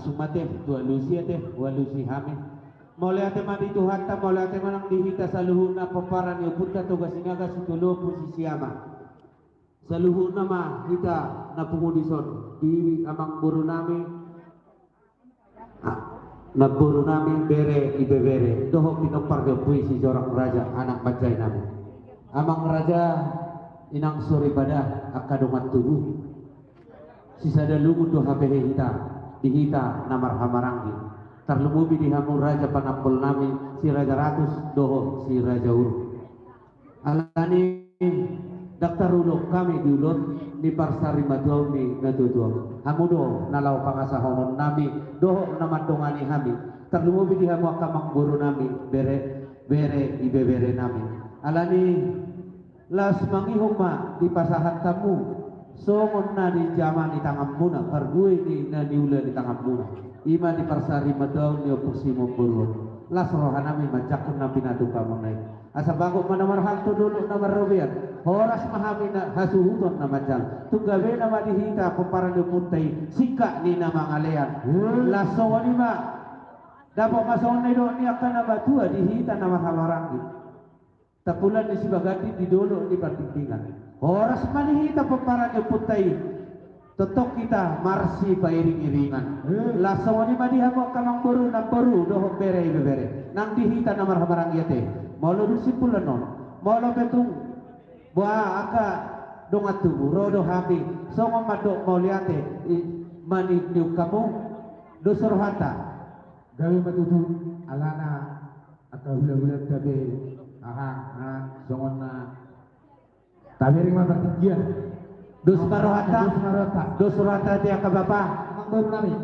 sumate tua Lucia teh walusi hame mulai ate mandi Tuhan ta mulai ate manang dihita sa luhuna paparan yo punta to gasinaga situlo posisi ama sa luhuna ma kita napungudison di amang buru nami naburu nami bere ibebere doho pinopar do puisi jorang raja anak bajai nami amang raja inang sore pada akadomat tubuh sisa dalugu do hapehe hita dihita namar hamarangi terlumubi di hamur raja panapol nami si raja ratus doho si raja uru alani daktar ulok kami diulot di parsari madau di natutuang hamudo nalau pangasahonon nami doho namandongani hami terlumubi di hamu akamang buru nami bere ibebere nami alani las mangihuma di pasahan tamu songon na di zaman di tangan muna pergui di na diula di tangan muna ima di parsari madau ni opusimo buru las rohanami majakun nabi natu kamunai asa bago manamar hantu dulu namar robian horas mahamina hasuhuton nama jang tunggawe nama dihita peparan puntai sika ni nama ngalean laso wanima dapat masaon do ni akan nama tua dihita nama hamarangi tapulan di sibagati di dulu di pertinggingan horas manihita peparan puntai totok kita marsi pairing-iringan laso wanima dihamu kamang baru nang baru doho bere nang dihita nama hamarangi te molo dusipulan non molo betung buah aka dongat tubuh rodo habi songo madok mauliate mani niu kamu dosor hata gawe matutu alana atau bulan-bulan gawe songon na tabiring mah bertigian dos marohata dia ka bapa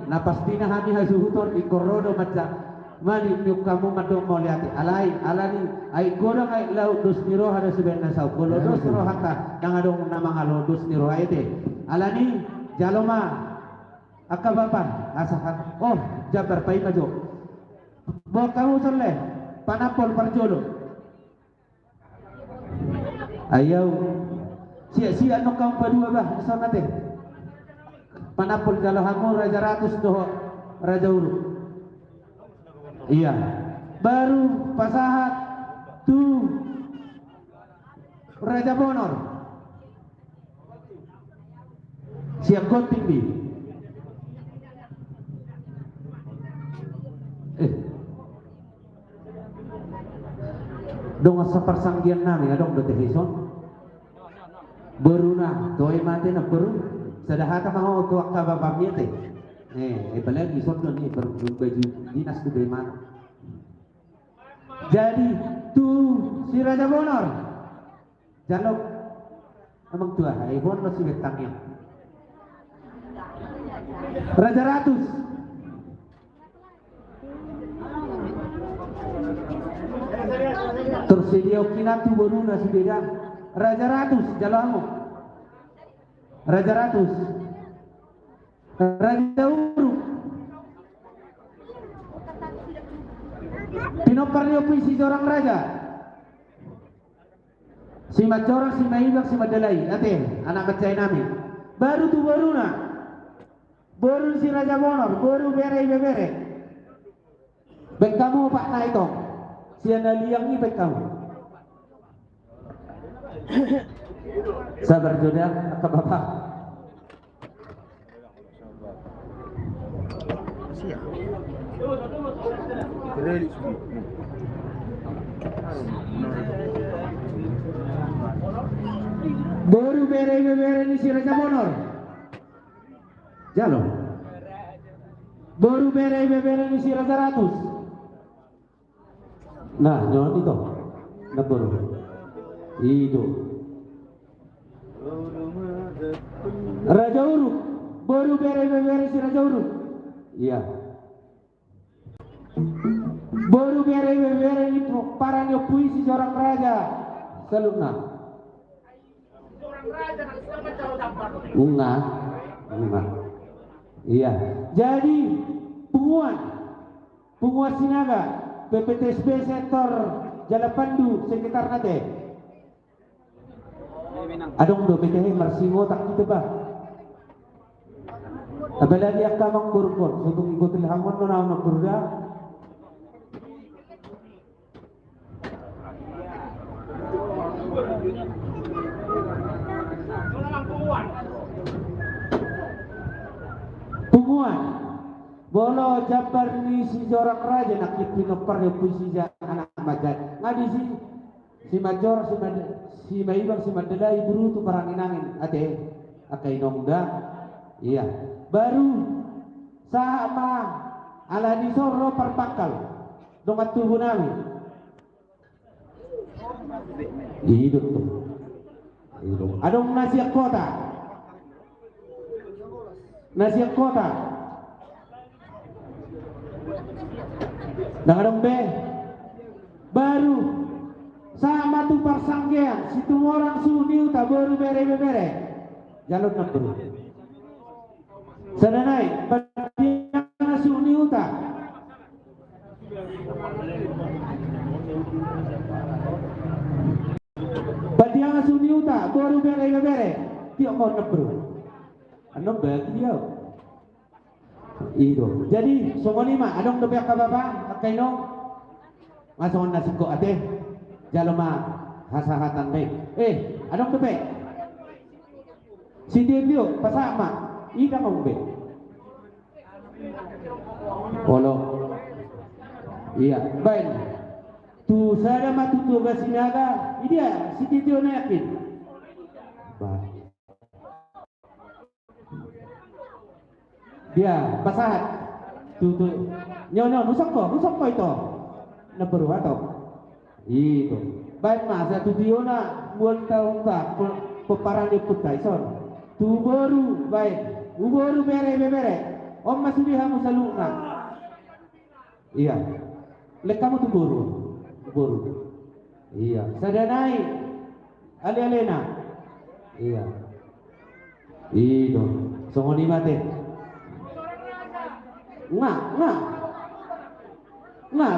na pastina hami hasuhuton ikorodo maca mani niu kamu madok mauliate alani ay godang ay laut dos niro hada sebenarnya sau kalau dos niro hata yang ada nama ngalo dos niro ayte alani jaloma akabapan asahan oh jabar pai kajo bawa kamu serle panapol parjolo ayaw sia no kamu padua bah sana teh panapol jalo hangu raja ratus doho raja uru iya baru pasahat tu Raja Bonor siap gonting bi dong asa persanggian nami adong bete hison beruna toy mate na beru sadahata mau tuak ka babamnya teh apalagi sono ni berbaju dinas di mana jadi tuh si Raja Bonor jaluk emang tua iPhone lo si betangnya Raja Ratus terus dia kinatu bonuna si beda Raja Ratus jalamu Raja Ratus Raja Uru pinoparnya puisi seorang raja si macorang si maibak si madalai ate anak kecai nami baru tu baru si Raja Bonor baru bere bek kamu pak na itu si liang ni bek kamu sabar jodoh ke bapak baru bere ni si Raja Bonor jalo baru bere ni si Raja Ratus nah nyon itu nah baru itu Raja Uru baru bere si Raja Uru iya baru bere itu parangnya puisi seorang raja seluna unga iya jadi punguan Sinaga PPTSB sektor Jalapandu sekitar nate adong do PTH marsingo tak kita bah Apalagi akamang burpon, sutung ikutin hamon no na kurda. Tumuan. Bolo Jabar ni si jorang raja nak pinopar de puisi anak majan. Ngadi si major si maibang si madalai buru tu parang inangin ate akai nongda. Iya. Baru sama ala di soro perpakal dongat tubuh nami. Hidup tuh. Adong nasi kota. Nasi kota. Nangadong be. Baru sama tu persanggean situ orang suniu tak baru bere jalur nak baru. Sadanai badiana suniu tak. Badiana suniu tak baru bere tiok mau nak baru. Anu bagi dia. Itu. Jadi semua ni mah adong dobe kababa akaino masongan nasi ko ate jalma hasahatan baik. Adong dobe. Si Devio pasama ida ngombe. Polo. Iya, baik. Tu sada matutu gasinaga, idia si Devio na yakin. Baik. Dia pasahat tutu nyonya nusok ko itu na baru atau itu baik masa tu dia na buat tahu tak peparan di putai son tu baru baik baru bere om masih dia hamu saluna iya lek kamu tu baru iya sadanai alena iya itu songoni mate Nga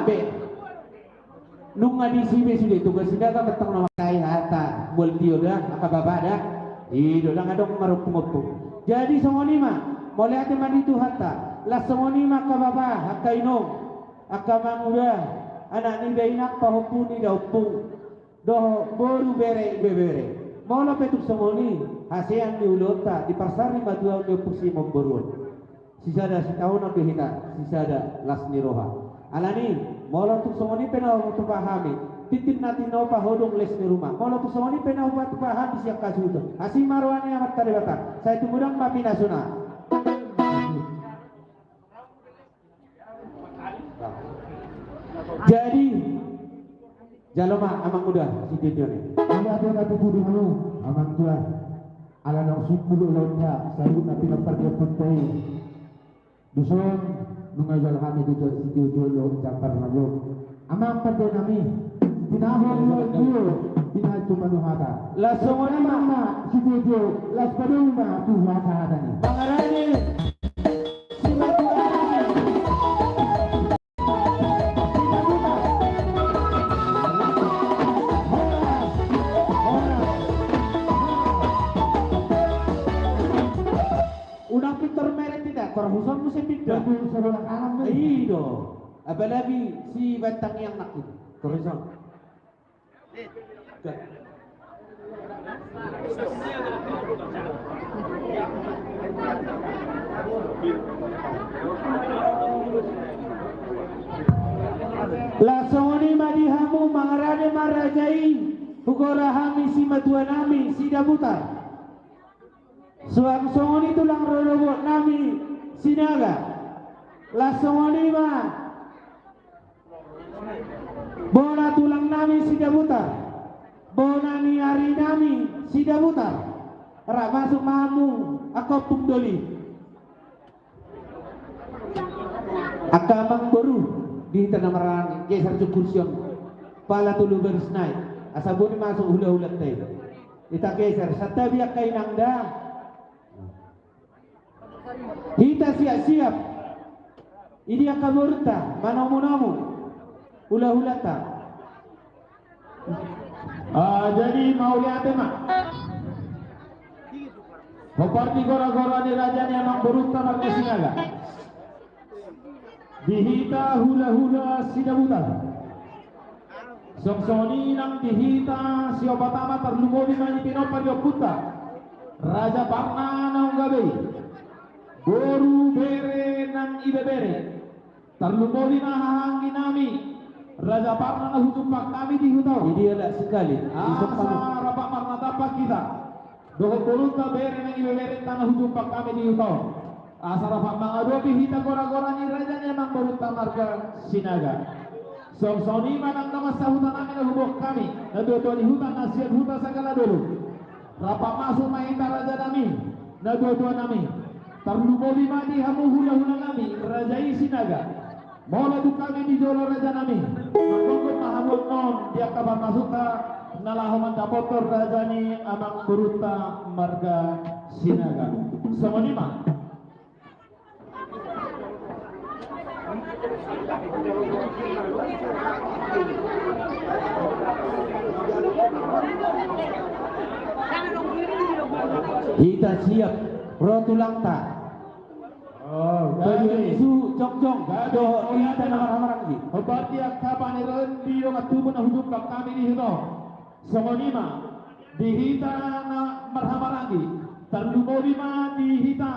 be nung ngadi sibe sudah tugas sida ka betang nama kai hata bol dio dah akababa dah ido lang adong marupung jadi songonima mulai ate mandi tu hata la songonima kababa hakaino akamang udah anak ni beinak pahupuni daupung doh boru bere molo petuk songoni hasean di ulota di pasar 52 pusi memborun sisada setahun nak hita sisada lasni roha alani molo tu somoni penau tu pahami titip nati no pahodong les ni rumah molo tu somoni penau tu pahami siap kasuto asi marwani amat kadebata saya tu mudang mapi nasional jadi jaloma amang udah si video ni ala tu natu kudu hanu amang tuan ala nak supulu lautnya sayu napi napar dia putai dusun nungajal kami di situ Jabar Majo. Amang pada nami pinahon dulu pinah cuma nuhata. La semua nama situ las paduma tu hata tadi. Bangarani perhusan musim tidak sebelah alam itu apalagi si batang yang nak itu perhusan lasoni madihamu mangarade marajai hugorahami si matuanami si dabutar suang songoni tulang rodobot nami sinaga lasongoni ma bona tulang nami sidabutar bona ni hari nami sidabutar rak masuk mamu aku pungdoli akamang baru di tanah marang geser cukursion pala tulu bersnai asabuni masuk hula-hula teh kita geser satabiak kay nangda kita siap-siap ini akan murta manamu hula-hulata jadi mau lihat mak Hoparti gora-gora ni raja ni amang berunta marga Sinaga. Dihita hula-hula sidabutan. Songsoni nang dihita siopatama terlumodi mani pinopar yoputa. Raja Parna nang gabe. Boru bere nang ibebere. Terlumodi na hahangi nami. Raja Parna na hutupak kami di hutau. Ideal sekali. Asa rapak marna tapak kita. Doho pulunta bere nang ibebere tanah hutupak kami di hutau. Asa rapak mangadobi hita gora-gora ni raja ni amang berunta marga Sinaga. Songsoni manang nama sahutan amin na hubok kami. Nadua-dua di hutan nasihat hutan segala dulu. Rapak masuk mahita raja nami. Nadua-dua nami. Terlumodi madi hamu hula-hula nami. Rajai Sinaga. Mola du kami di jolo raja nami. Menunggu mahamud non dia kabar masuka nalahoman dapotor raja ni amang berunta marga Sinaga. Semonima. Kita siap rotulang tak. Oh, Bagi isu jong-jong. Doh kita namar-namar lagi. Hobati akapan iron biyo matubun na hujung kami di hito. Songonima dihita na marhamaragi. Terlumolima dihita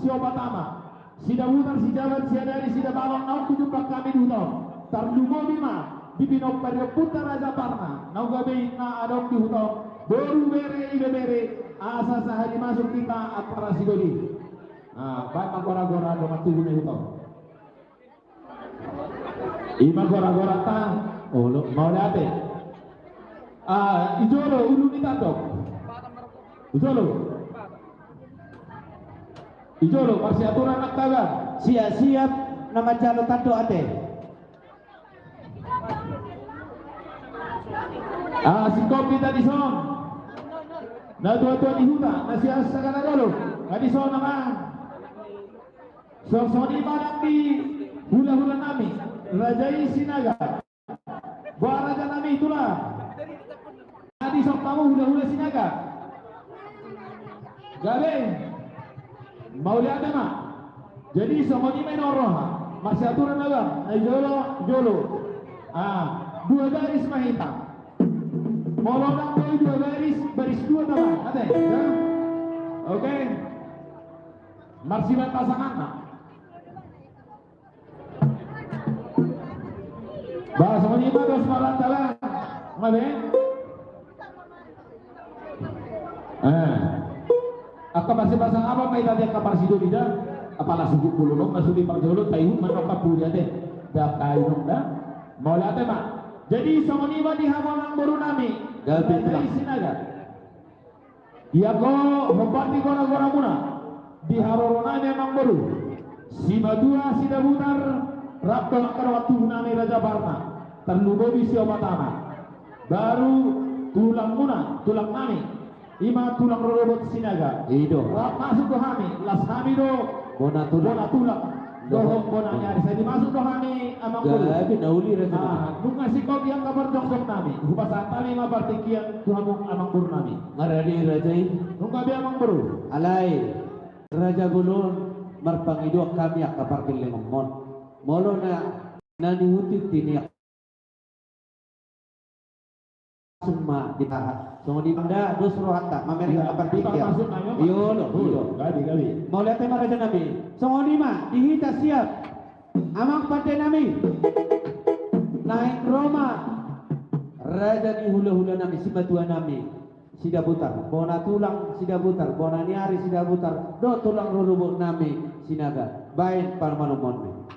siobatama. Sida wutar si jalan siadari sida balong nau hujung kami di hito. Terlumolima di pinok peryoputa Raja Parna. Nau gabe na adong di hito. Boru bere ibe bere. Asa sahari masuk kita atara sigodi. Baik gora-gora dengan tubuh itu. Ima gora-gora tang, mau lihat ijolo ulu ni tato. Ijolo masih aturan nak kabar. Siap-siap nama calon tato ate. Si kopi tadi son. Na dua-dua di hutan, nasi segala dulu. Tadi son naman. Songsoni manambi hula-hula nami Rajai Sinaga. Buah raja nami itulah. Tadi sok kamu hula-hula Sinaga. Gabe mau lihat mak. Jadi Songsoni menoroh masih aturan agam. Jolo. Dua garis mahita. Molonang boy dua baris dua teman. Ada ya? Oke. Marsiban pasangan nak. Bahasa menyimak dos marantalan, ngabe? Aku masih pasang apa mai tadi kapal sido tidak? Apalah suku kululong masuk di parjolo taihun manok kapuri ade. Dak taihun dah. Mau lihat mak. Jadi somoniba di hamonang baru nami. Gabe telah Sinaga. Dia ko hombati gora-gora muna. Di harorona memang baru. Simadua sida butar rapel akar waktu nami Raja Parna. Terlubobi siobatama. Baru tulang muna, tulang nami. Ima tulang robot Sinaga. Ido. Masuk ke kami, las kami do. Bona tulang. Dohong bona nyari. Saya dimasuk ke kami amang guru. Gabe nauli raja. Nung ngasih kau yang kabar jong-jong nami. Hupasan kami mabartikian tuhamong amang guru nami. Ngaradi rajai. Nung kabi amang guru. Alay. Raja Gulon marpangido kami akaparkin lengomon. Molo na nanihutit tiniyak. Summa ditahan. So di banda dos rohata mamerika kapartikia. Iyo lo. Gabi. Mau lihat tema raja nami. So ma dihita siap. Amang pate nami. Naik Roma. Raja di hula-hula nami si batua nami. Sida butar, bona tulang sida butar, bona niari sida butar, do tulang rurubuk nami Sinaga. Baik parmanumon.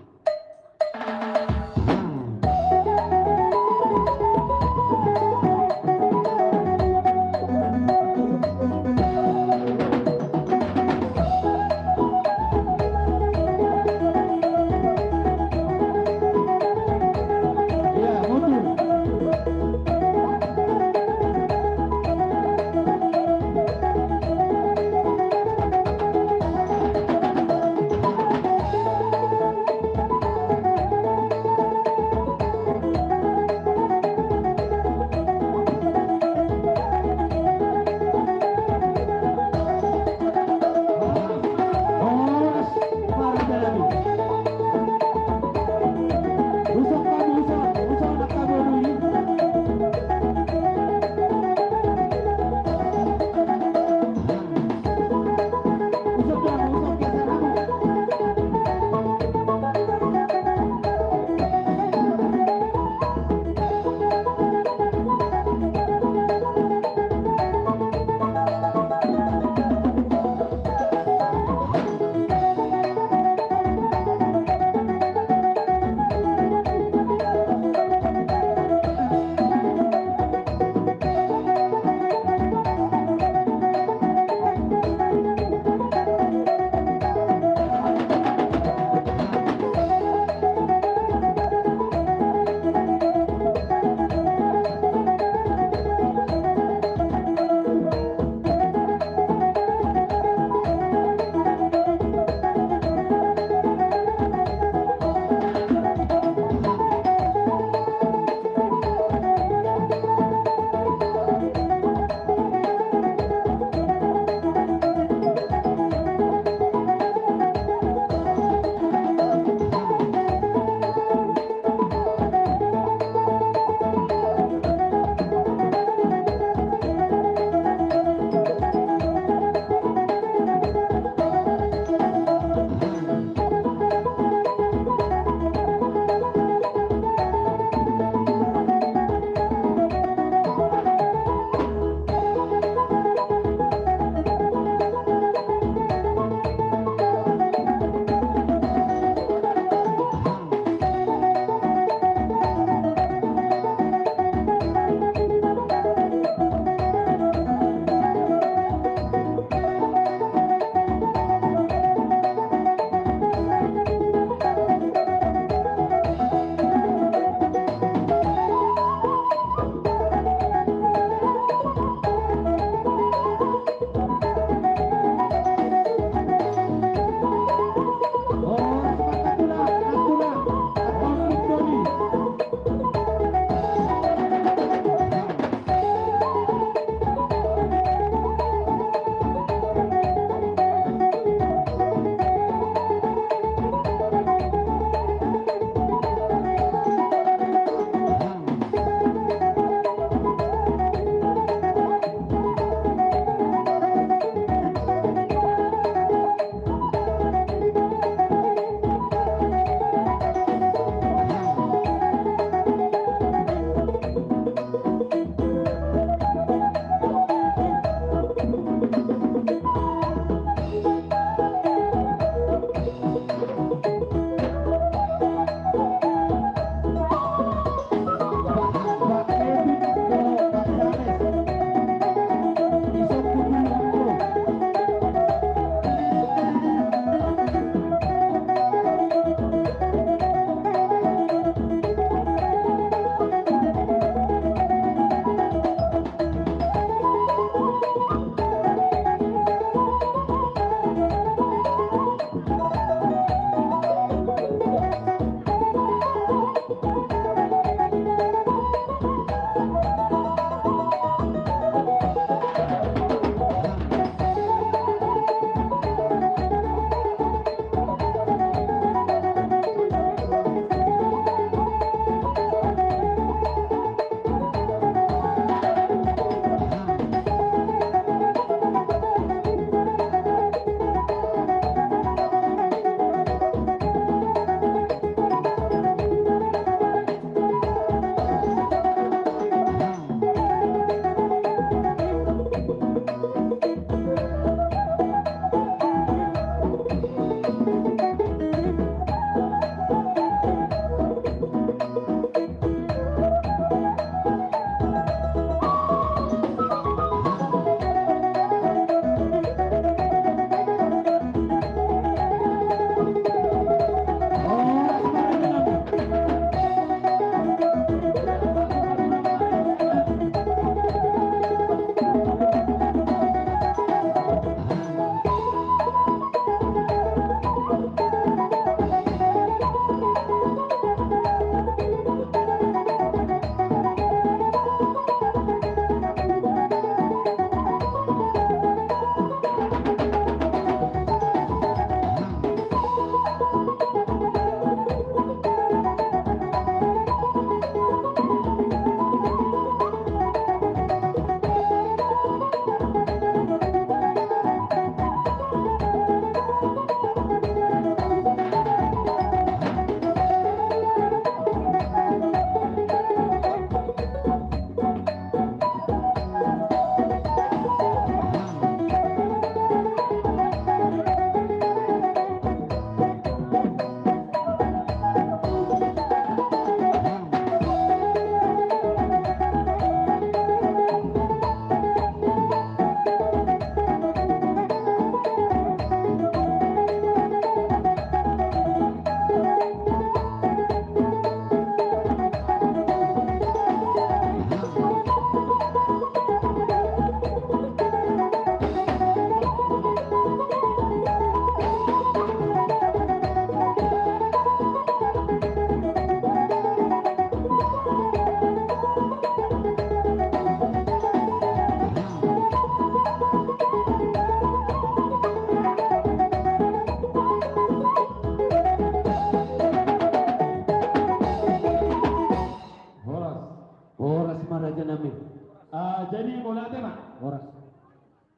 Jadi bola tema. Horas.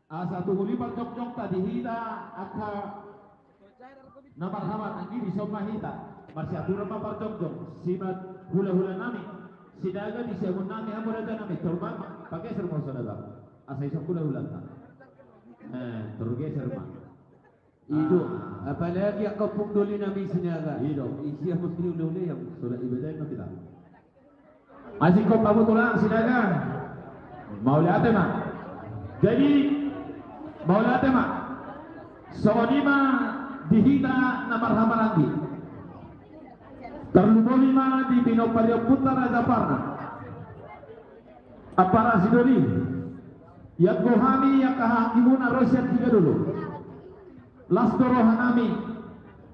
Asa tuhuli jok-jok tadi hita aka na marhaban ang giri sa mahita. Masyadura jok-jok. Simat hula-hula nami. Sidaga di siyagun nami hamura dyan nami. Turma, pag-eser mo sa daga. Asa isang hula-hula na. Turgeser ma. Ido, apalagi ang kapugduli namin sinaga. Ido. Isiya mo sinululi yang Sudah ibadah na kita. Masih kau pamutulang sidaga. Mauli ate ma. Jadi mauli ate ma. Sonima dihita na marhaba lagi. Terlumolima di Binopario Putra Raja Parna. Apara sidori. Yang gohami yang kahangimuna Rosyan tiga dulu. Lasdorohanami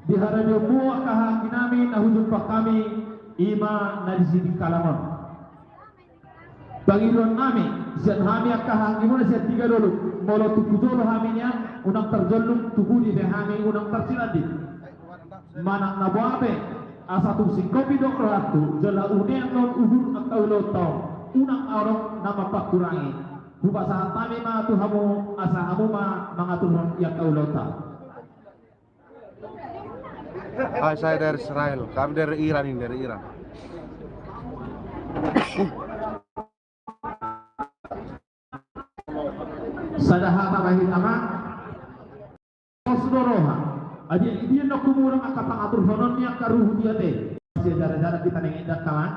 di harajomu kahakinami nahujud pak kami ima nadisidi kalamon. Panginoon nami siyan hami kahangimuna siyan tiga dulu. Molo tukudolo haminya unang terjolong tukudi de hami unang tersiladi. Manang nabuabe asa tumsing kopi dok rohatu jala unean non udur nak tauloto unang arong nama pakurangi. Buka saat kami ma tuhamu asa hamu ma mangaturun yang taulota. Saya dari Israel, kami dari Iran ini, dari Iran. Sadahata bahit ama Osdoroha aja dia nak kumurang akan pengatur hononnya karuh dia teh sejarah-jarah kita nengedak kawan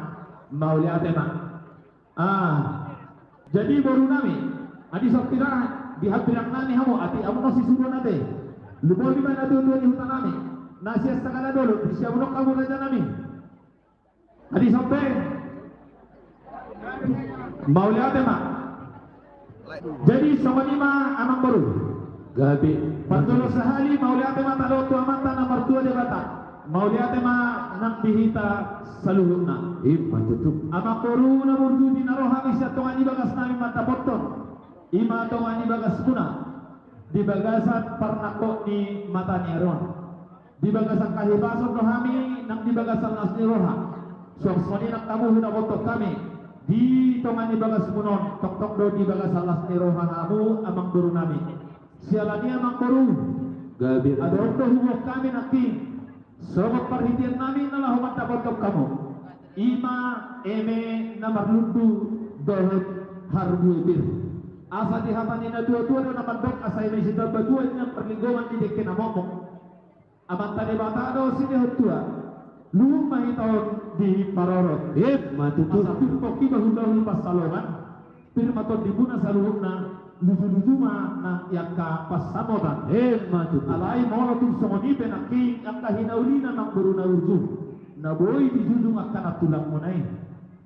mau lihat tema jadi baru nami adi sopira dihabirak nami hamu ati amu nasi suruh nade lupa di mana tuh di hutan nami nasi setengah dulu siapa nak kamu raja nami adi sampai mau lihat tema. Jadi sama lima amang baru. Gabi. Pantolo sahali mauliate ma talo tu amanta na martua de bata. Mauliate ma nang bihita saluhuna. Matutup. Amang baru na murdu di naroha bisa tongani bagas nami mata potong. Ima tongani bagas kuna. Di bagasan parnako ni mata ni aron. Di bagasan kahibason rohami nang di bagasan nasni roha. Suasmani nak tamu huna botok kami. Di tongani bagas munon tok do di bagas alas ni rohanamu amang buru nami sialani amang buru Gabi. ada waktu hubung kami nanti sobat perhatian nami nalah humat dapat kamu ima eme namar lundu dohet harbu bir asa dihatani na dua-dua na namar dok asa eme sidal badua yang perlinggungan di dekin amomong aman tadi batado sini hutua lu mahitaon di parorot Matutup. asa pirpoki bahu-bahu pas salongan pirmaton dibuna saluhuna luju-luju ma na yakka pas samodan Matutup. alai mono tum somoni penaki yakka hinaulina nang beruna urju na boy di jujung akan tulang munai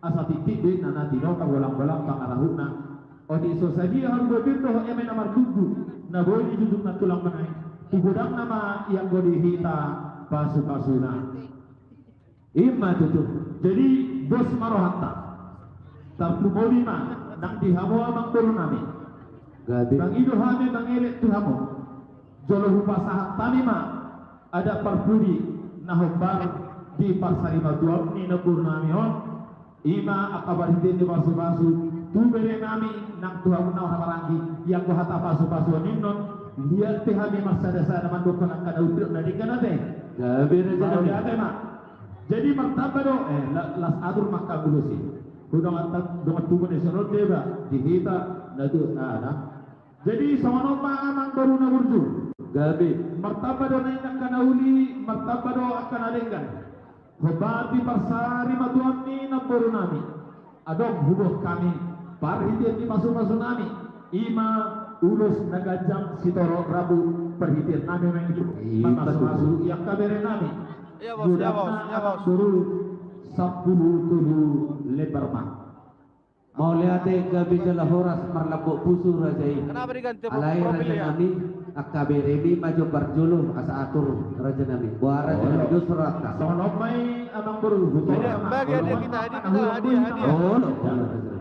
asa titik de na dino ka walang-walang pangarahuna o di sosadi har gobir do eme namar dudu na boy di jujung na tulang munai tugudang nama yang godihita pasu-pasuna Matutup. jadi bos marohanta tapi bolima nang dihamu amang turun nami Gabi. bang ido hame bang elet tuhamu jolo hupa sahat tami ma ada parpudi nahobar di pasari maduam ni nabur nami on ima akabar hidin di basu-basu tu bere nami nang tuhamu na hamarangi yang ko hata basu-basu ninnon lihat tehami maksada-sada mandukon ang kadautir na di kanate Gabi raja Jadi nami. mak. Jadi martaba do las adur makka bulusi. Kuda mantak dengan tubuh nasional deba dihita nadu ana. Jadi sama nama amang baru na urju. Gabi. Martaba do na inak kanauli, martaba do akan adenggan. Hobati parsari maduan ni na baru nami. Adong hubuh kami. Parhitian ni masuk-masuk nami. Ima ulus nagajang sitoro rabu perhitian nami mengidu. Masuk-masuk yang kabere nami. Iya bos, iya bos, iya bos. Suruh 10 lebar mah. Mau lihat gabi jala horas marlabo pusu rajai. Kenapa diganti Alai profil raja ya? nami akaberemi maju barjulu asa atur raja nami. Buah raja nami do surata. Soalnya mai amang baru. Bagi hadiah kita, hadiah. Oh, no.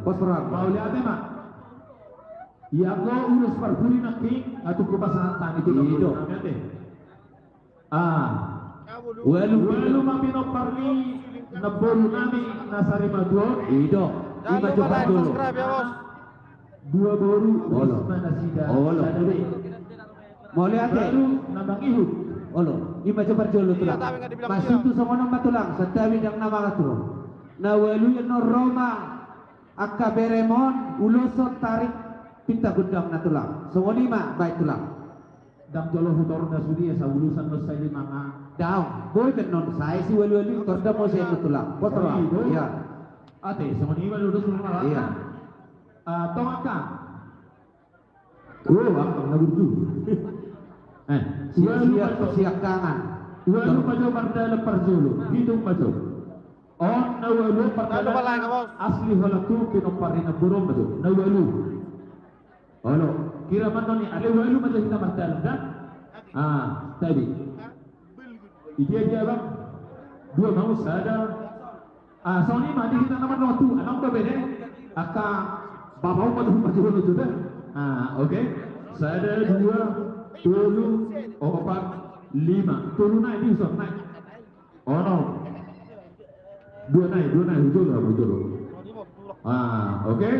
Pos surat. Mau lihat mah. Ya ko urus perpuri nak king atau kupasahan tang itu Iya. Walu mapino parli nabolu nami nasari maduo Ido. Jangan Ima lupa coba like, dulu. subscribe ya bos. dua boru Olo. Risma Nasida Olo. Sadari. Mole ate. Baru Nambang Ihud. Olo, ima coba jolo Iya, tulang. tapi nggak dibilang Masuk dia. tu sama nama tulang, setawi dang nama katu. Na walu no Roma, akka beremon, uloson tarik pinta gudang na tulang. Semua lima baik tulang. Dam jolo hutor na sudi sa ulusan no sa limanga. Down, boy kan non saya si walu korda mo sa ino tulang. Potro, iya. Ate, sama ni lulus rumah. Iya. Tongaka. Oh, abang naburdu. Siap siap kangen. Walu majo pardala parjolo, hidung majo. On na walu Ano ba lang, boss? asli halatu pinoparina burong majo. Na walu. Olo, kira man ni ale walu majo kita pardala dan. Tadi. Dia bang. Dua mau sada. Sony mati kita nama waktu, anong ba bede? Aka babaw majo majo sudah. Oke. Sada dua, tulu, empat, lima. Tulu naik di usap naik. Oh no. Dua naik, betul. Oke.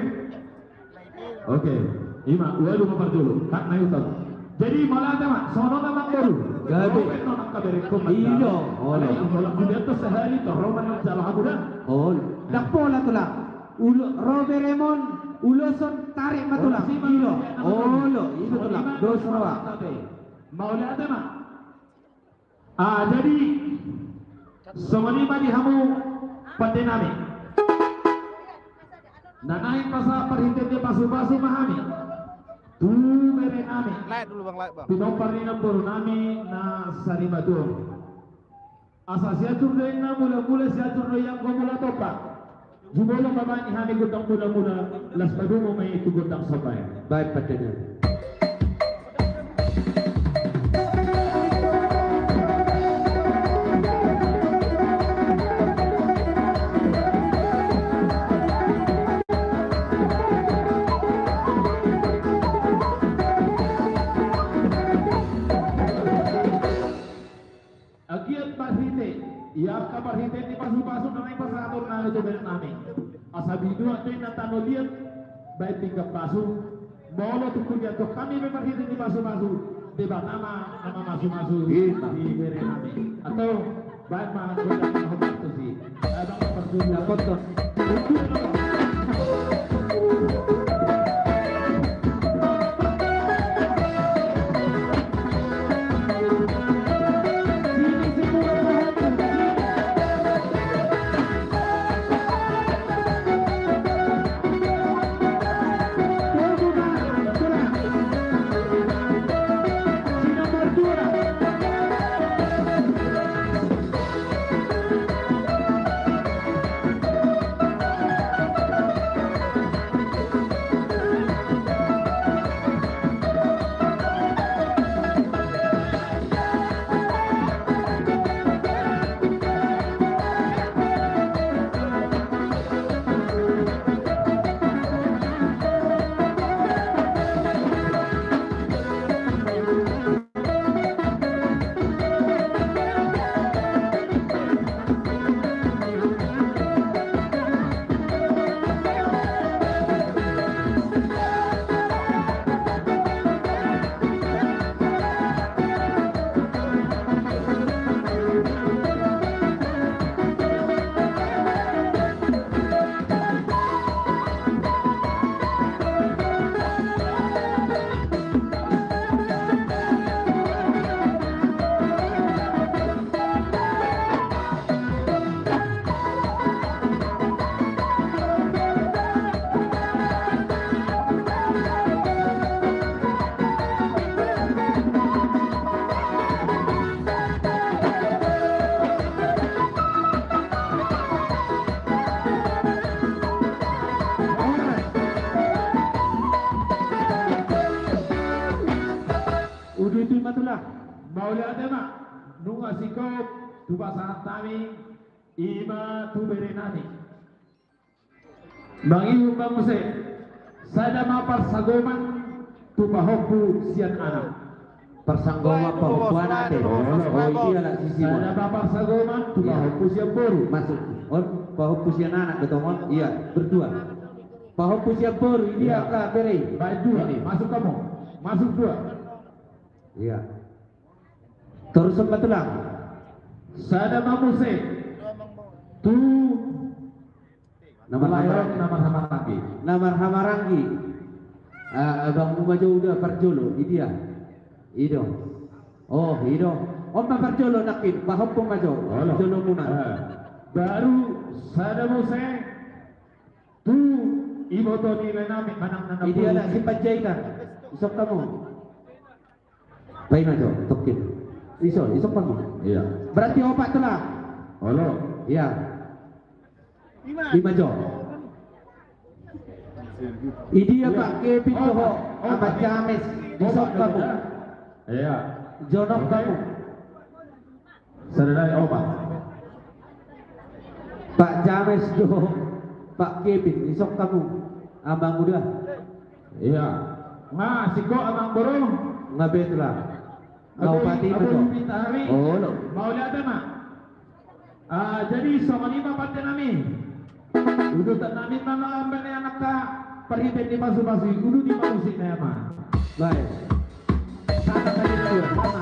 Oke. Lima, walu mapar dulu. Kak naik utang. Jadi malah ada mak, sono namang baru. Gabi. Nonang kabere ko. Iyo. Oleh kalau kuliah tu sehari tu roman yang salah aku dah. Oh, dakpola tulang. Roberemon, uloson tarik matulang. Iyo. Olo, itu tulang. Dos rawa. Mau lihat mak? Jadi semua lima di hamu patenami. Nanahin pasal perhentian dia pasu-pasu mahami. Tu mere nami. Light dulu bang, light bang. Pinoparina puro nami na saribado. Asa siatur rin na mula-mula siatur rin yang gumula topa. Jumulong babani hani gutang mula-mula las padumo may tugutang sabay. Baik padanya. Agian parhite, ya ka parhite ni pasu-pasu na may pasator na ito benar namin. Asabi dua ito na tano liyan, baik tiga pasu, molo tukugyan to kami may parhite ni pasu-pasu, diba nama masu-masu di bere namin. Atau baik mga kulang na humato si abang parsulo. Dapat to. Maula adema nunga sikop tuba santami ima tu berenani. Bangi banguse sada mapar sagoman tu bahoku sian anak. Persanggoma pahukuan ate. Oh iya lah sisi mo. Sada mapar sagoman tu bahoku sian boru. Masuk. Oh pahuku sian anak betomon. Iya berdua. Pahopu siapur, dia kak beri. Baik dua nih, masuk kamu. Masuk dua. Iya. Terus sempat tulang. Sada mamuse. Tu Nama Layok nama sama lagi. Nama Hamaranggi. Abang maju udah perjolo, dia. Ido. Oh, ido. Om perjolo nakin, pahopu maju. Jolo muna. Baru sada muse. Tu ibo to nilai nami manang nana. Dia nak si panjaikan. Isok kamu. Baik maju, tokin. Isok kamu. Iya. Berarti opat tulang. Halo. Iya. Lima jo. Dia Pak Kevin Toho, Ahmad James, isok kamu. Iya. Jonok kamu. Sadai obat. Pak James Jo, Pak Kevin, isok kamu. Abang udah. Iya. Ma, siko abang borong. Ngabet lah. Kau pati betul. Oh, lo. Mau lihat mak? Jadi sama lima partai nami. Udah tak nami mana ambil anak tak perhitip di pasu-pasu. Udah di pasu na mak. Baik. Sama kali itu, sama.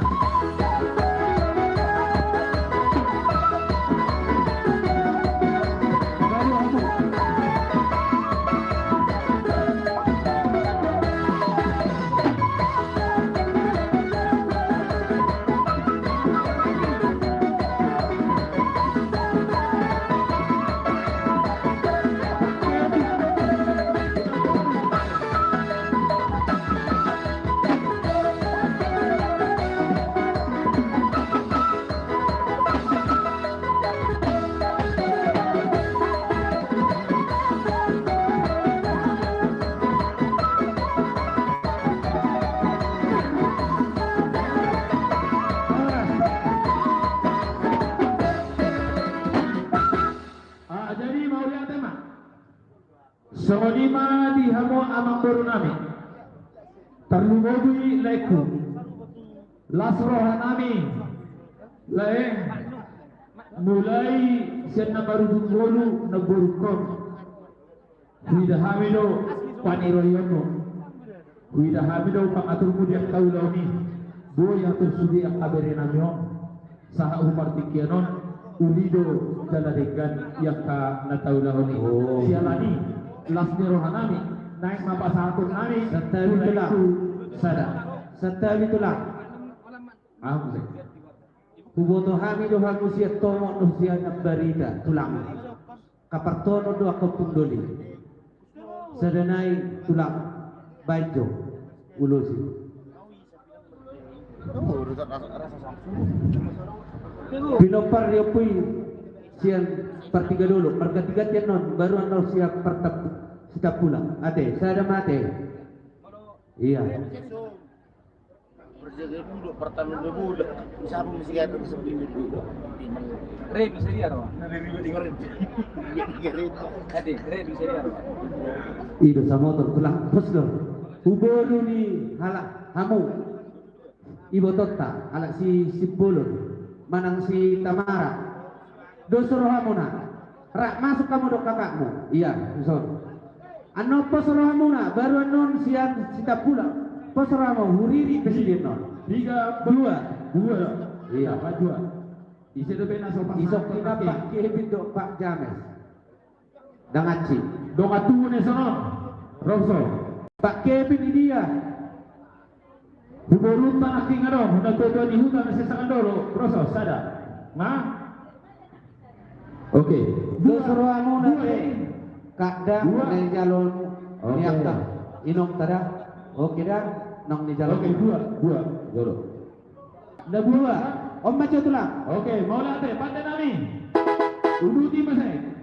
Jadi mau lihat mak? Sama lima di hamu amang baru nami. Terlubui leku. Lasroha nami. Lain. Mulai siapa baru bulu nagurukon. Huida hamido paniroyono. Huida hamido pangatur mudiak kaulau ni. Boy atur sudi ak kabere namyo. Saha umar tikianon. Ulido jaladegan yang ka nataulah ni. Sialani lasni rohanami naik mapa satu nami. Setawi tulang. Sada. Setawi tulang. Amse. Kuboto hami do hamu siya tomo no siya nagbarita tulang. Kapartono do ako tundoli. Sadanay tulang. Bajo. Ulosi. Pinopar dia pui siang pertiga dulu, pertiga non baru anda siap pertap setiap pulang. Ade, saya ada mate. Iya. Berjaga dulu, pertama dulu, siapa mesti ada sebelum dulu. Re bisa dia roh. Dengerin. Ade, re bisa dia roh. Ido sa motor tulang pos do. Ubolu ni hala hamu. Ibo tota alak si Bulun. Manang si Tamara. Dosoro hamu na. Rak masuk kamu do kakakmu. Iya, so. Ano posoro hamu na baru anon siang sita pulang. Posoro hamu huriri presiden non. Dua. Iya. Apa dua? Isi do bena sopan. Isok kita Pak Kevin do Pak James. Dangaci. Doa tuh ne sono. Rosso. Pak Kevin ini dia. Huborun ta aking ano, nagtutuwa ni Huda na sa Kandoro, Rosso, sada. Ma? Oke. Dosoro hamu na kadang Dua. na jalon Oke. niakta. Inom tada. Oke dah. Nong ni jalon. Oke, dua. Joro. Dua. Om maco tulang. Oke, mau lihat pandai nami. Udu di masai.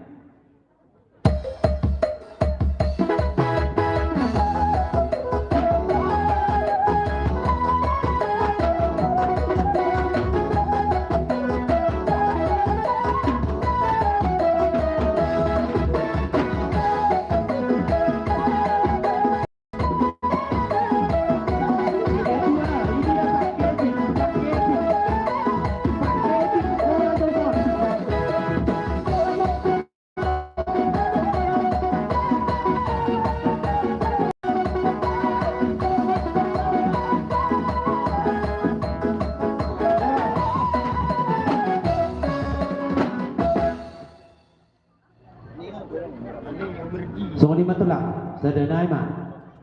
matulang sadanay ma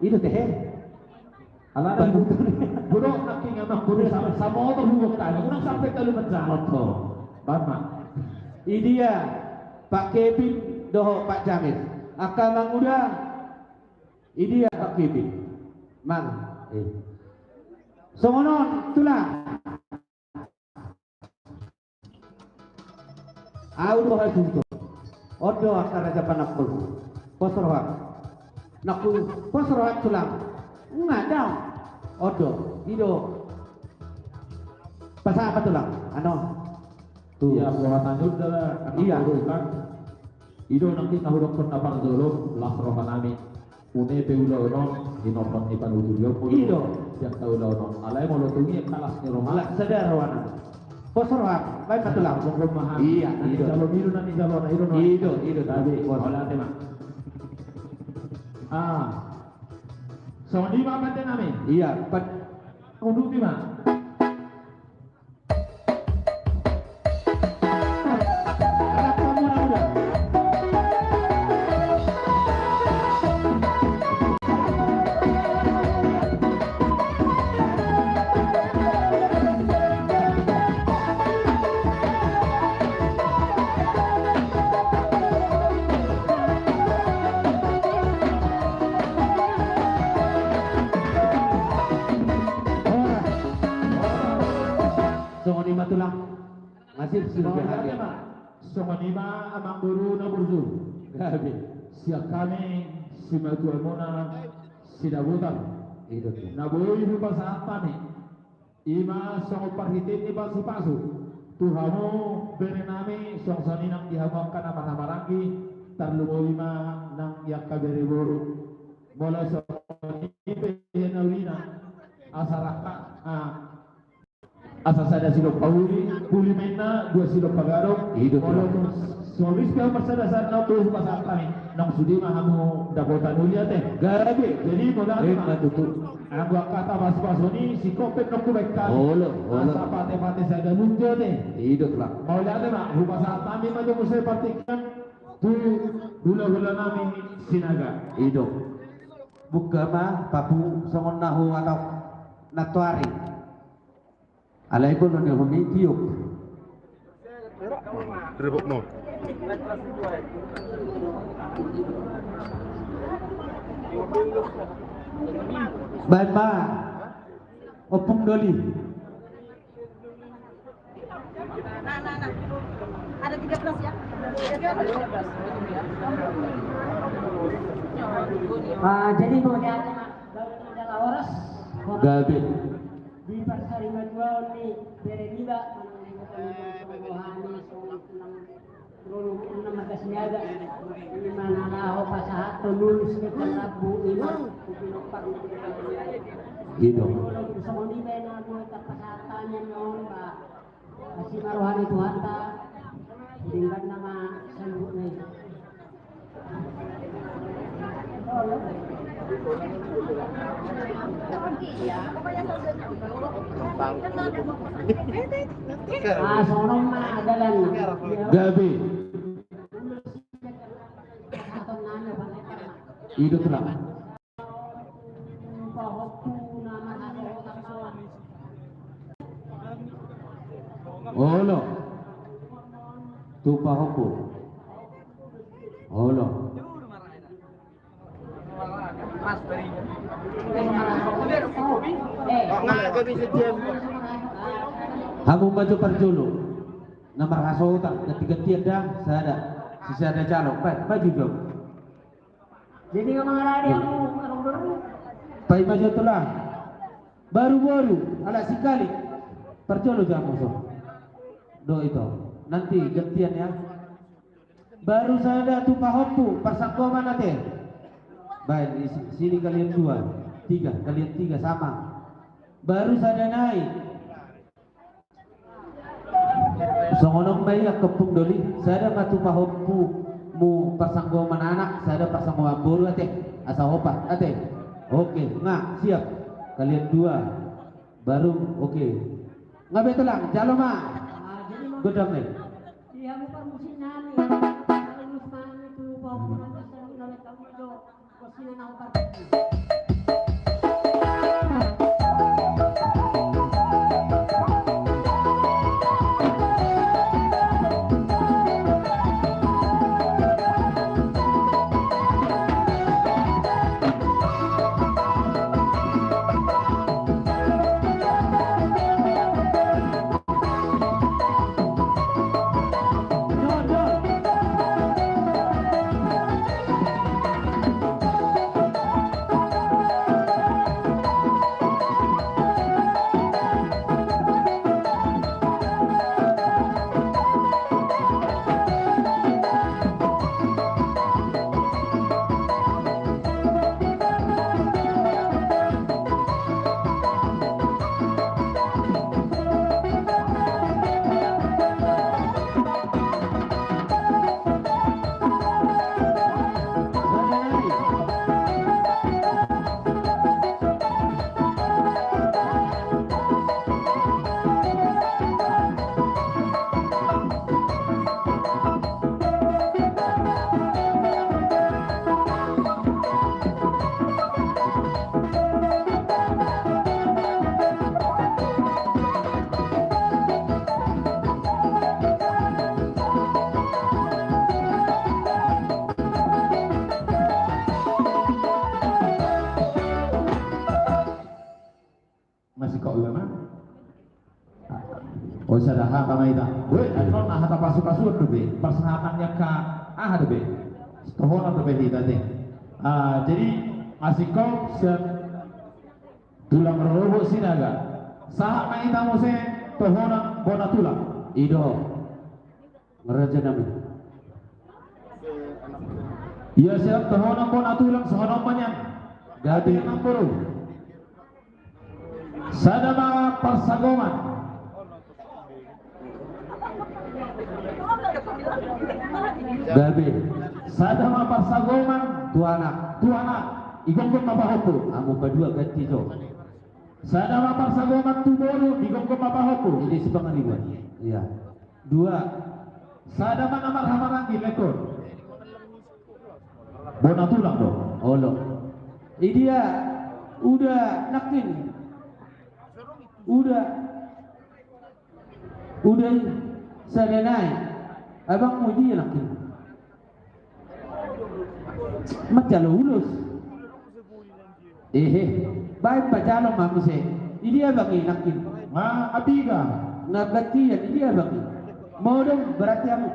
itu teh Ala na buro naking amang buro sa motor hugok tayo. Unang sampai kalumat sa motor. Bama. Idia Pak Kevin doho Pak Jamis aka manguda idia Pak Kevin mang songonon tulang au doha sunto odo akara japan akul posroha naku posroha tulang ngadang odo ido pasang apa tulang ano tuh Iya, buatan adalah Iya. kan. Ido nanti nahurok pun napang dulu lasrohan nami. Une pe ulo non dinopon ni panudu yo pun. Ido. Yang tahu ulo non. Alai mau lutungi kalas ni rumah. Malak sadar wana posroha baik patulang Rumahan. Iya, Nanti ido. Jalo biru nanti jalo na ido non. Ido Tadi Pos. olah tema. So di mana teh nami? Iya, pat Undu di mana? anak kamu udah. Songo ni matulang masih sudah bahagia. Somanima amang guru na burju. Gabi. Siap kami si matu amona si dabutan. Ido tuh. Naboy rupa sa atani. Ima song parhitin ni pasu-pasu. Tuhamo bere nami song saninang dihamam kana marangki tarlumo lima nang yakka bere buru. Mola song ipe henawina asaraka asa sada silok pauli puli mena dua silok pagaro Hidup mola lah. solis ka marsada sa na tuh pasang kami nang sudi mahamu dapotan ulia teh. Gabi. Jadi modal Matutu. Aku kata pas-pas ini si kopet nak kubekkan. Olo. Asa pate-pate saya muncul deh. Ido lah. Mau lihat mak, rumah saat kami maju musai partikan tu hula-hula nami sinaga. Ido. Buka mah papu songon nahu atau natuari. Alai ko no humi tiup. Rebok no. Baik ma. Opung doli. Nah. Ada 13 ya? Jadi kemudian adalah horas Gabi. di pasar jual di Bereniba Siaga di mana naho pasahat tulus kita rabu imam kupinopak Ido. semua di bena kita pasahatannya non pak kasih maruhani Tuhan ta dengan nama sambutnya sonong mah adalah Gabi. Ido terang. Olo. Tupa hoku. Olo. Mas dari Hamu maju perjulu. Nomor hasota ketiga tiada saya ada calon. Maju dong. jadi kemana dia mau orang dulu Pai maju telah. Baru-baru ala sekali. Perjulu jamu so. Do itu. Nanti gantian ya. Baru saya ada tupa hopu persangko mana teh? Baik, di sini kalian 2, 3, kalian 3 sama. Baru saya naik. Songonong bayi kepung doli. Saya ada batu pahopu mu pasanggo mana anak. Saya ada pasanggo abur ate. Asa hopa ate. Oke, nggak siap. Kalian 2. Baru oke. Nggak betul lang. Jalo ma. jadi mau Godang nih. dia bukan musim nani kalau mana itu bau kurang besar kalau kamu itu sino na ako party. Masih kau ulama? Oh sadaha kamay ita. Weh, ano na hata pasu-pasu be. Persahatannya ka be. Tohona be hita deh. Jadi masih kau tulang robo sinaga. Saha kamay ita mo se tohona bona tulang. Ido ngeraja nami. Iya siap tohona bona tulang sohona manyan. Gadi nang puro. Sadama Parsagoman. Gabi Sadama Parsagoman. tuanak Tuana igongkong mabahopo. amo kedua ganti jo. Sadama Parsagoman Tuboru igongkong mabahopo. Ini si pangaliwan. Iya. Dua Sadama Namar Hamarangi lekor. Bona tulang dong. olo. Ini dia udah nakin. Udah saya naik. Abang mau dia nakin. Macam lulus. Baik pacalo mamse. Ini dia bagi nakin. Abiga. Nagatian ini dia bagi. Mau dong berarti kamu.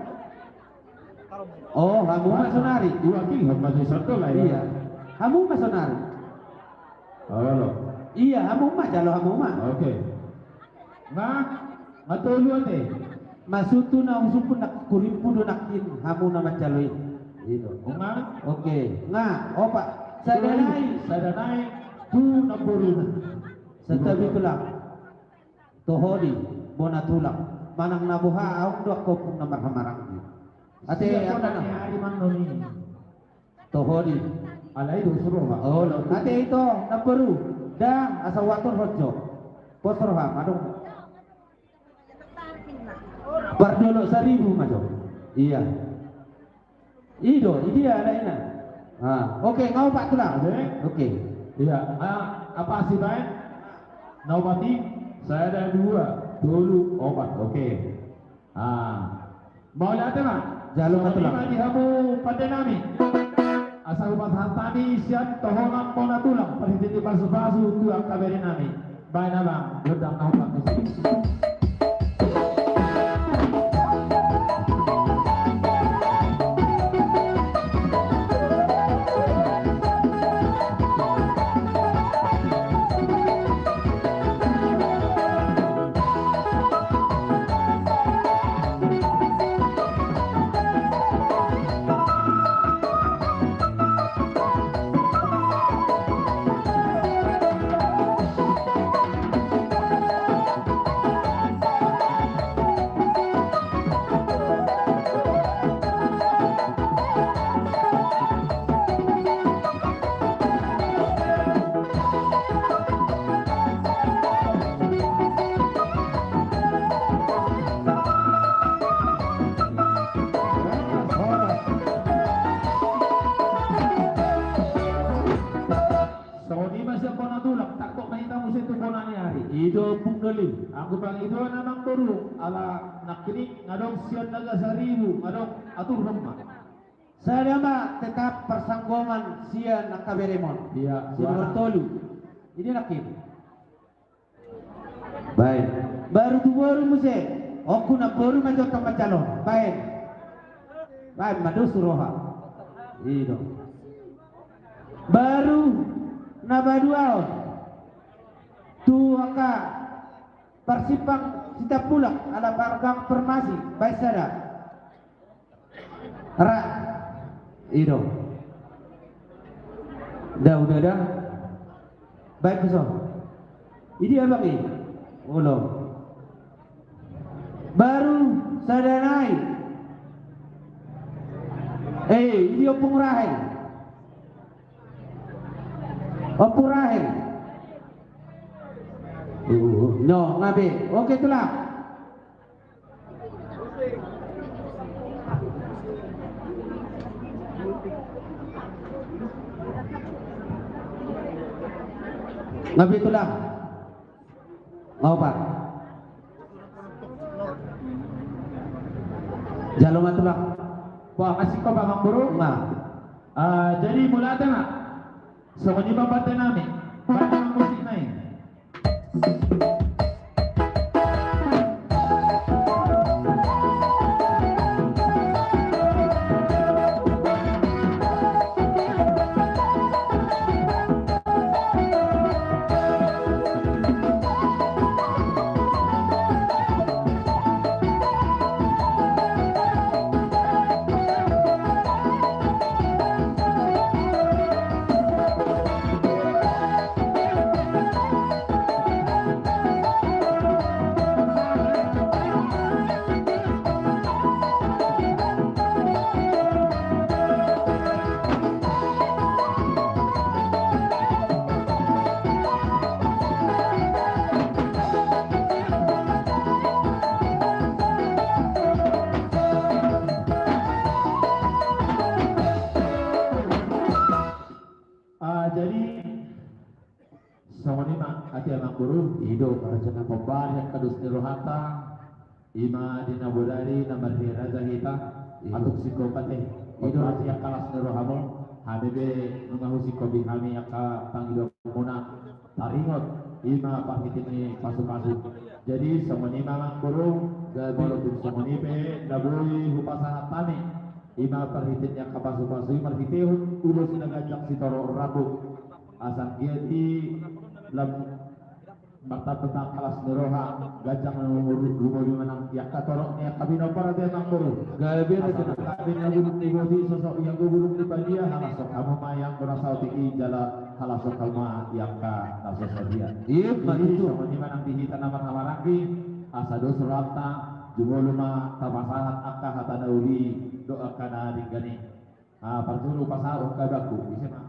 Oh, kamu masonari. Dua king masih satu lah ya. Iya. Kamu masonari. Halo. Iya, kamu mah jalo kamu mah. Oke. Matuluan deh. Masutu na usupun nak kurimpu do nakin kamu nama caloy. Itu. Oke. Nga, opa. Sadanai tu naburuna. Setabi tulang. Tohodi bona tulang. Manang nabuha aung do kopung na marhamarang. Ate apa na? Tohodi. Alai do suruh ba? Oh, lo. Ate ito nabaru. Da asawaton rojo. Posroha adong. Bardolo 1000 majo. Iya. Ido, ini ada ina. Oke, ngau Pak tulang. Oke. Iya. Apa sih baik? Naubati? Saya ada 2. Dulu obat. Oke. Mau lihat mah? Jalur tulang. Di hamu pada nami. Asal umat hantani siap tohongan pona tulang. Perhenti pasu-pasu tu ang kaberi nami. Baik nabang. Ledang naubat musik. Aku pang itu namang buru ala nakini ngadong sian naga 1.000 ngadong atur rumah. Saya mah tetap persanggoman sia nakaberemon. Iya, Si nomor tolu. Ini nakin. Baik. Baru tu baru muse. Aku nak baru macam tong calon. Baik. Baik, madu suroha. Itu. Baru nabaduao. Tu aka persipang kita pulang ala bargang permasi. Baik sada. Ra. Itu. Udah dah. Baik besok. Ini apa ni? Ulo. Baru sadanai. Ini opung rahel. Opung rahel. No, ngabe. Oke itulah. Ngabe itulah. Mau pak? Jalur itulah. Wah, kasih kau bang buru. Nah. Jadi mulai ada nak. Semuanya bapak tenami. Banyak musik main. Jadi sama ni mak hati anak guru hidup rencana pembahasan kadus nirohata ima dina budari nama raja kita atuk psikopate hidup hati akalas nirohamo hadebe nungahu psikobi kami aka panggil muna taringot ima pakitini pasu-pasu. Jadi sama ni mak guru walaupun sama ni pe nabui hupasana tani ima perhititnya kapasu-pasu marhitihun ulo sinagajak si toro rabu asal giati lam bakta tentang kelas neroha gajang lumuri menang ya katorok ya kabino para dia mangkuru gabe na kabino gulung ni sosok yang gulung di dia halasok kamu mayang berasal tinggi jala halasok kalma yang ka nasosok dia itu sama ni manang dihitan nama-nama lagi asado surata jumoluma tapasahat akka hatana uli doa kana digani partulu pasarong kadaku bisa mah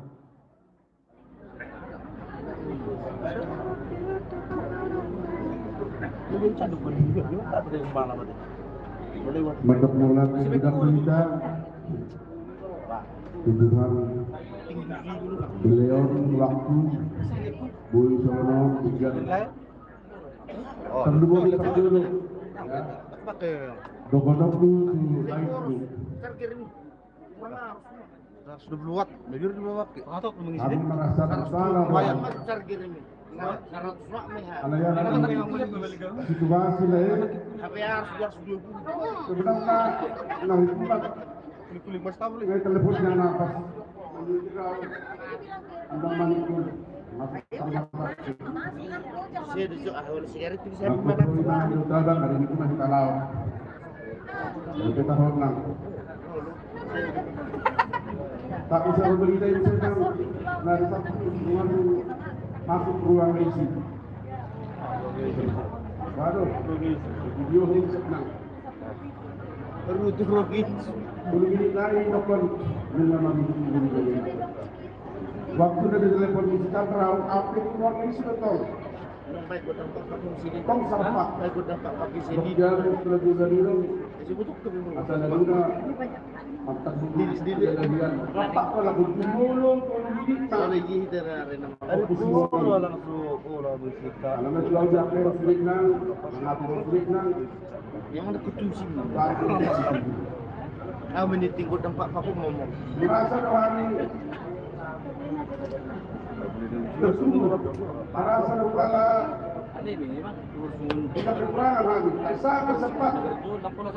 Mandok Maulana Budak Berita Tuduhan beliau waktu Boy Sono tiga terdua kita dulu Dokodok tu lain tu 120 watt, belajar di bawah. kami merasakan salah bahwa situasi lain sebenarnya nah itu Kulit-kulit mas tahu dengan telepon yang nafas anda manipul masuk Saya duduk ahwal sigaret itu saya aku punya udang hari itu masih kalau kita hormat tak usah berita itu sedang dari satu ruang masuk ruang isi baru video ini senang Rujuk rogit. belum ini lagi telepon dengan waktu dari telepon digital terang aplik ruang isi betul Baik gue dampak pakai sini. Kong sampah Baik gue dampak pakai sini. Jangan sudah juga dulu Asal Laguna, mantap sendiri lagi. Rapat pala gumulong kalau gini. Kalau kita rin naman. Alam mo sila sa pero sulit nang, mga sulit nang. Yang mana kutusin. Menitingkot ang papaku ngomong. Merasa rohani. Tersungguh, merasa rohani. Kita kekurangan kami. Sangat sempat.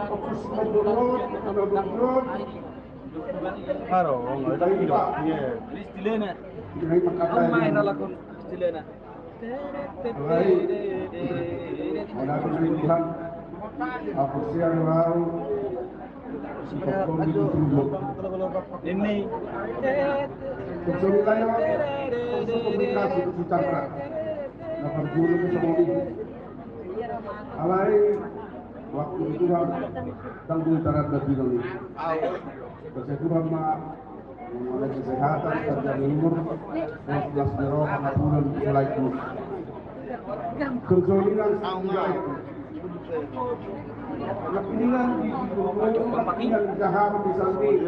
Fokus menurut. Claro, Istilena. Kinain Ang main na pagkakain. lakon istilena. Wala ko sa Tuhan. Ako siya raw. Ini. Kung tayo sa komunikasi sa Chandra na pagdulong sa mga alay waktu Tuhan tanggung tarat na bilang ini. Kasi Tuhan mengenai kesehatan terjadi umur 12 biro bulan mulai itu. Kesulitan tidak itu. Kepiningan di kepiningan jahat di samping.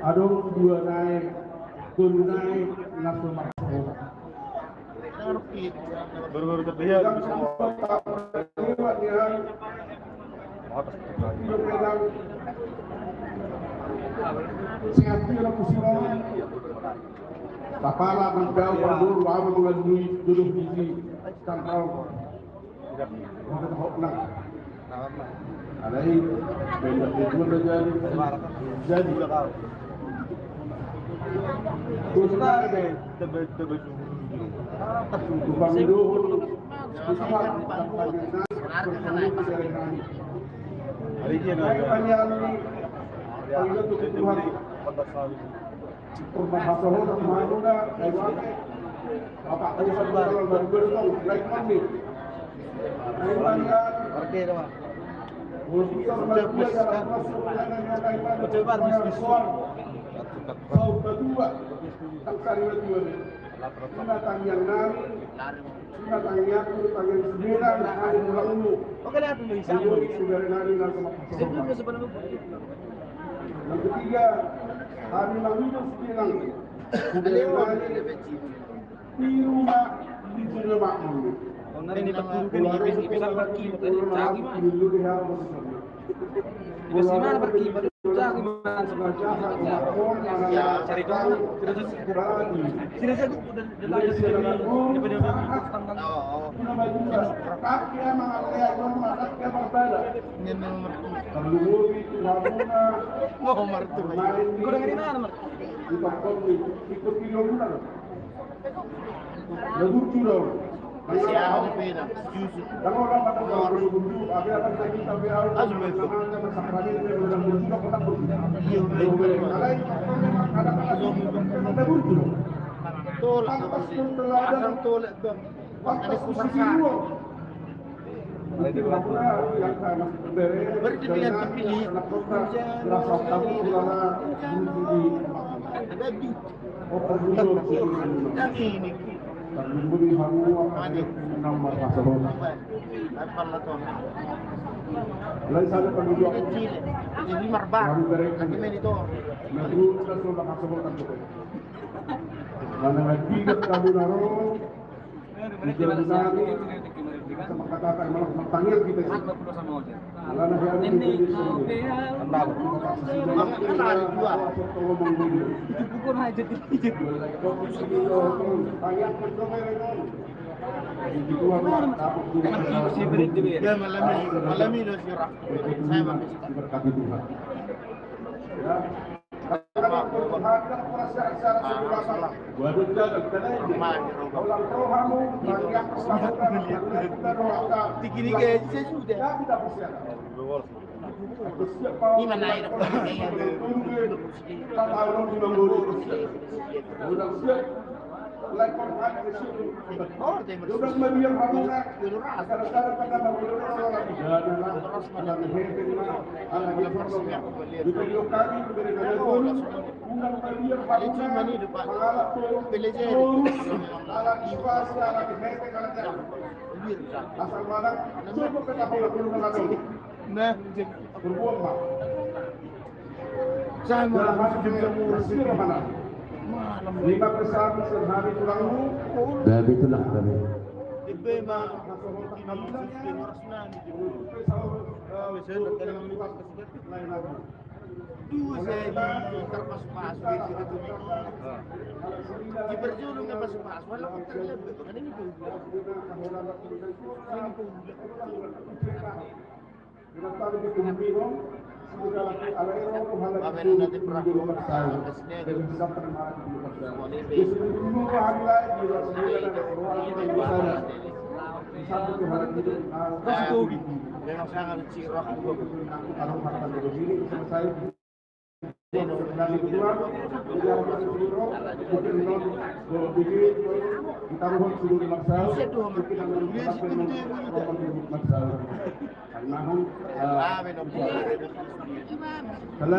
Aduh dua naik, turun naik, langsung masuk. baru-baru terlihat Yang semua sempat dia berpegang sehat dia kusilawan. Kapala ng daw pandur bago mga duduk di tangkaw. Mga hok na. Alay, banyak itu na jadi. Terus na Tupang luhur, susah, hari ini Binatang yang nari, binatang yang binatang yang sembilan, hari bulan ulu. Oke lah, dulu bisa. Sudah nari nari sama Sebelum pasangan. sebenarnya. Yang ketiga, hari lalu sembilan. Sudah nari di rumah di dunia makmur. Nari ini terkurung kan bisa pergi tadi. Cagi mah. Dulu dia harus Bisa sih mana pergi baru cagi mah. Ya cari dulu. Sini saja udah lanjut daripada tanggal. Kaki emang ada yang kaki emang beda. Kalau itu lamuna, Oh, martu. Kau dengerin mana, Mar? di tempat ikut kilo mana? Lalu kilo. Siya ako pera. Juicy. Kamu orang pada orang berbundu, abi akan saya kita biar namanya masakrani ini orang berbundu kota berbundu. Kalau ada ada berbundu. Tolak. Asam tolak bang. Waktu posisi dua. Berarti dia terpilih. Berasa tamu ulama Babi. di Yang ini. Bumi hamu ada nomor pasaran. Apa lah tuh? Lain sana penduduk Kecil. Jadi marbar. Nanti main itu. Negeri sudah sudah pasaran kan itu. Mana lagi kamu naruh sama katakan malah panggil kita sih. Karena dia Ini bukan aja dipijit. Ya malam ini surah. Saya mau Diberkati Tuhan. Ya. Waduh jangan kalau rohamu banyak Tinggi kayak saya sudah. tidak bisa. Ini mana ini? Asal mana? Coba kita pulang Nah, Berbuang Pak. sama Dalam masuk masuk jam ke Mesir mana? malam. 5 besar sehari kurangmu. Babi itulah babi. Ibe mah ini sistem rasnan gitu. Misalnya dalam Lain lagi. dua saya di terpas-pas di situ tuh. Di berjulung ke pas-pas, walau terlebih kan ini tuh. Memang sangat cirok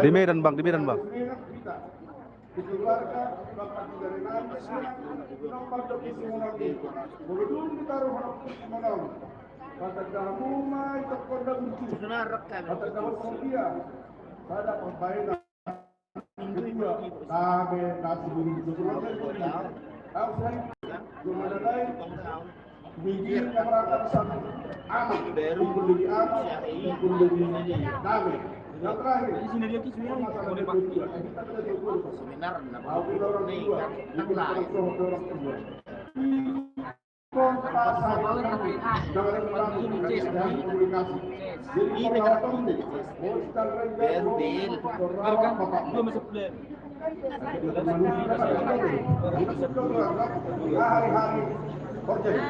Di Medan bang, di Medan bang. Dikeluarkan bapak dari Nabi nomor devisi monongi belum ditaruh monong pada kamu mai terkonda bucu pada kamu dia pada pembaikan kedua kami kasih budi sebelumnya aku saya gimana lain biji yang merangkap satu anak kumpul di anak kumpul di kami. Yang terakhir, masalah kedua, kita tidak diukur. seminar Aku orang tua, itu orang tua, orang tua. Jangan komunikasi. Jadi hari-hari project.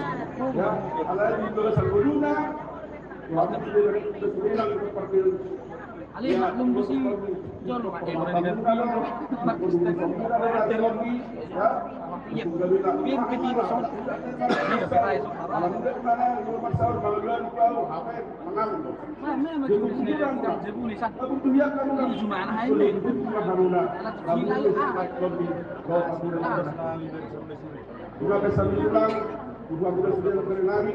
Ya, alai di tulisan guruna. Waktu itu bilang seperti Ali maklum di sini, John pakai berani iya, biar kecil soal, iya berai soal. Mana macam ni kita jebuli san. Ini cuma anak ini. Anak gila juga bisa bilang, juga sudah berlari,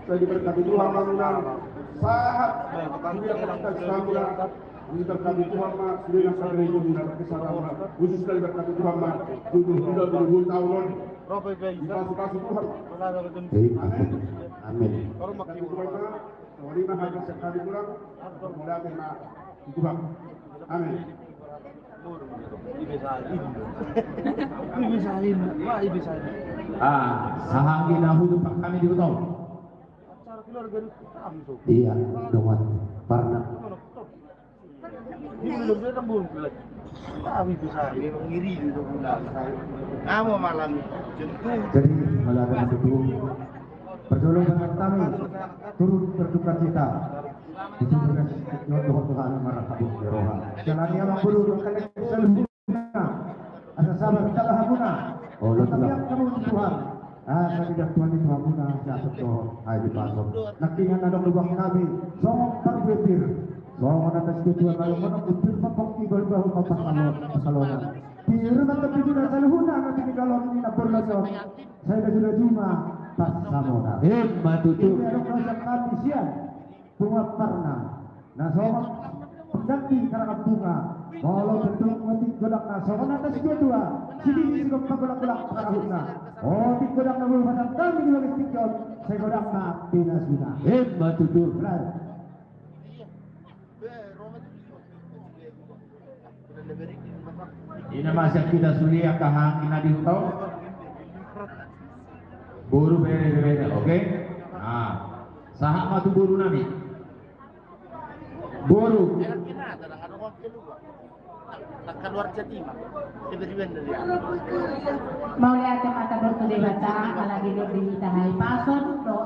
saya diberkati Tuhan bangunan. Saat dia berkata Islamnya, berkati Tuhan mak, sudah yang segera itu kesalahan, khusus sekali berkati Tuhan mak, sudah berhubung tahun, dikasih Tuhan. Amin. Berkati Tuhan mak, terima hanya sekali kurang, mudah mak Tuhan. Amin. Sahagi dahulu Pak kami diutang. Iya, dongan. Parna. Kamu malam jemput. Jadi malam itu pertolongan kami turut berduka cita. Itu dengan Tuhan marhabu roha. Jalan yang perlu kalian seluna. Asa sabar salah hamuna. Oh, tapi yang kamu Tuhan. Sa tidak Tuhan itu hamuna sa to ay di pasok. Nakingan na lubang kami. Song pagbetir. Song atas Tuhan ayo mo utul mapakti bahu pasalona. Pero nagtabi na sa luhuna na tinigalon ni na porlasyon. Saya sudah cuma pas samona. Matutu. Pero sa kami siya. Bunga parna. Nah, soal pengganti karena bunga. Kalau bentuk mati golak na soal atas dua. Sini juga pagolak-golak karahuna. Oh, di golak na belum ada kami di logistik yon. Saya golak na pinasuna. Matutu. Ini masih kita sulia kahang ina diutau. Buru bere-bere, oke? Nah, sahak matu buru nami. Buru. Keluar Jatim. Tiba-tiba dari Mau lihat mata bertu dewasa, apalagi di tahay pason, do.